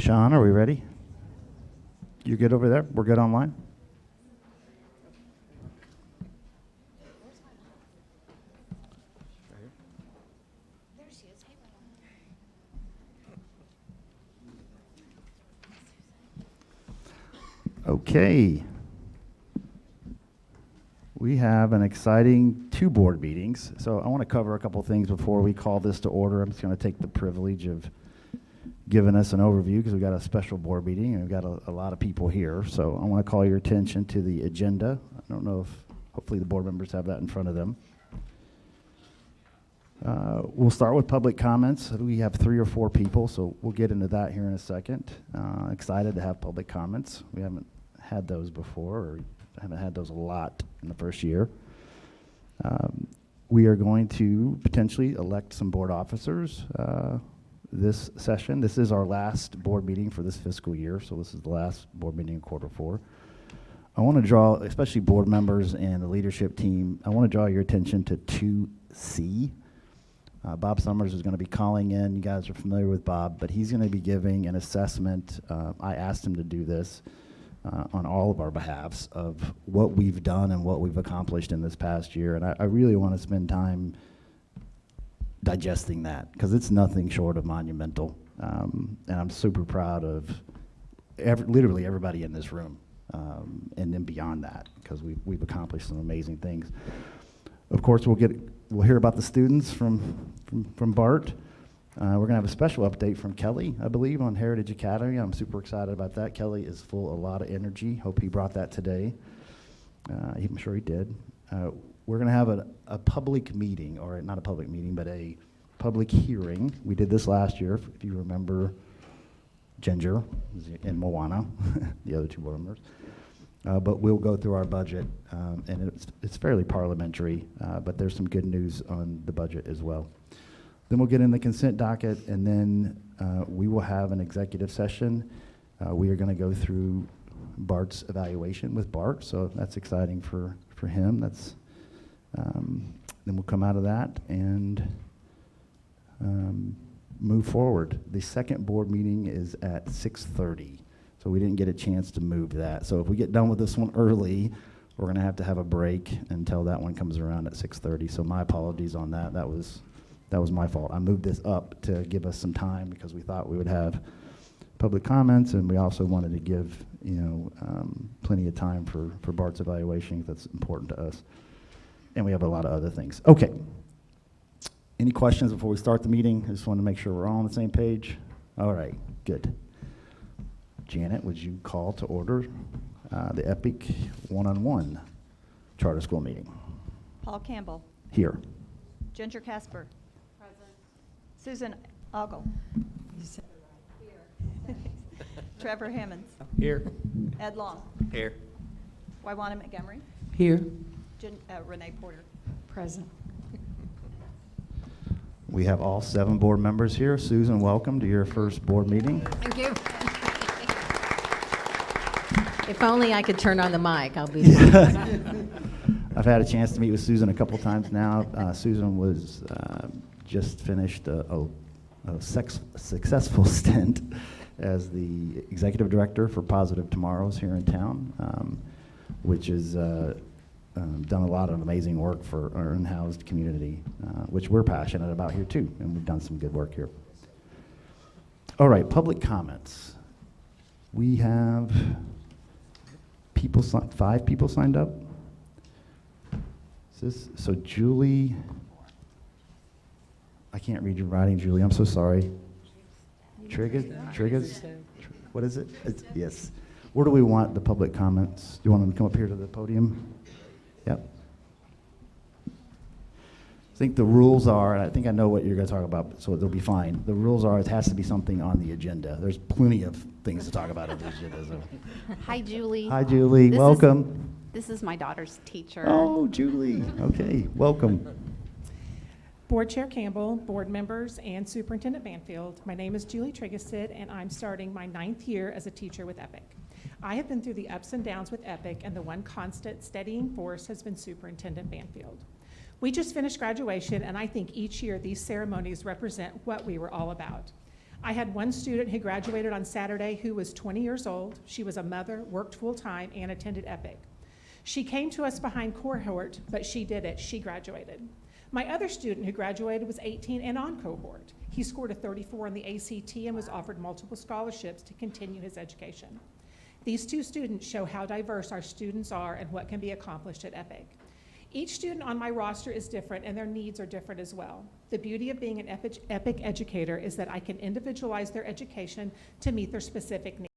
Sean, are we ready? You good over there? We're good online? Okay. We have an exciting 2 board meetings. So I want to cover a couple things before we call this to order. I'm just going to take the privilege of giving us an overview because we've got a special board meeting and we've got a lot of people here. So I want to call your attention to the agenda. I don't know if hopefully the board members have that in front of them. We'll start with public comments. We have 3 or 4 people, so we'll get into that here in a second. Excited to have public comments. We haven't had those before, or haven't had those a lot in the first year. We are going to potentially elect some board officers this session. This is our last board meeting for this fiscal year, so this is the last board meeting in Q4. I want to draw, especially board members and the leadership team, I want to draw your attention to 2C. Bob Summers is going to be calling in. You guys are familiar with Bob, but he's going to be giving an assessment. I asked him to do this on all of our behalves of what we've done and what we've accomplished in this past year. And I really want to spend time digesting that because it's nothing short of monumental. And I'm super proud of literally everybody in this room and then beyond that because we've accomplished some amazing things. Of course, we'll hear about the students from BART. We're going to have a special update from Kelly, I believe, on Heritage Academy. I'm super excited about that. Kelly is full of a lot of energy. Hope he brought that today. I'm sure he did. We're going to have a public meeting, or not a public meeting, but a public hearing. We did this last year, if you remember Ginger and Moana, the other 2 board members. But we'll go through our budget, and it's fairly parliamentary, but there's some good news on the budget as well. Then we'll get in the consent docket, and then we will have an executive session. We are going to go through BART's evaluation with BART, so that's exciting for him. Then we'll come out of that and move forward. The second board meeting is at 6:30. So we didn't get a chance to move that. So if we get done with this one early, we're going to have a break until that one comes around at 6:30. So my apologies on that. That was my fault. I moved this up to give us some time because we thought we would have public comments, and we also wanted to give plenty of time for BART's evaluation. That's important to us. And we have a lot of other things. Okay. Any questions before we start the meeting? I just want to make sure we're all on the same page. All right. Good. Janet, would you call to order the EPIC one-on-one charter school meeting? Paul Campbell. Here. Ginger Casper. Present. Susan Ogle. Here. Trevor Hammonds. Here. Ed Long. Here. Wywana Montgomery. Here. Renee Porter. Present. We have all 7 board members here. Susan, welcome to your first board meeting. Thank you. If only I could turn on the mic, I'll be I've had a chance to meet with Susan a couple times now. Susan was just finished a successful stint as the executive director for Positive Tomorrows here in town, which has done a lot of amazing work for our unhoused community, which we're passionate about here too, and we've done some good work here. All right, public comments. We have 5 people signed up. So Julie, I can't read your writing, Julie. I'm so sorry. Triggers? What is it? Yes. Where do we want the public comments? Do you want them to come up here to the podium? Yep. I think the rules are, and I think I know what you're going to talk about, so they'll be fine. The rules are it has to be something on the agenda. There's plenty of things to talk about on the agenda. So. Hi, Julie. Hi, Julie. Welcome. This is my daughter's teacher. Oh, Julie. Okay, welcome. Board Chair Campbell, board members, and Superintendent Banfield, my name is Julie Triggesid, and I'm starting my 9th year as a teacher with EPIC. I have been through the ups and downs with EPIC, and the one constant steadying force has been Superintendent Banfield. We just finished graduation, and I think each year these ceremonies represent what we were all about. I had one student who graduated on Saturday who was 20 years old. She was a mother, worked full-time, and attended Epic. She came to us behind cohort, but she did it. She graduated. My other student who graduated was 18 and on cohort. He scored a 34 on the ACT and was offered multiple scholarships to continue his education. These two students show how diverse our students are and what can be accomplished at Epic. Each student on my roster is different and their needs are different as well. The beauty of being an Epic educator is that I can individualize their education to meet their specific needs.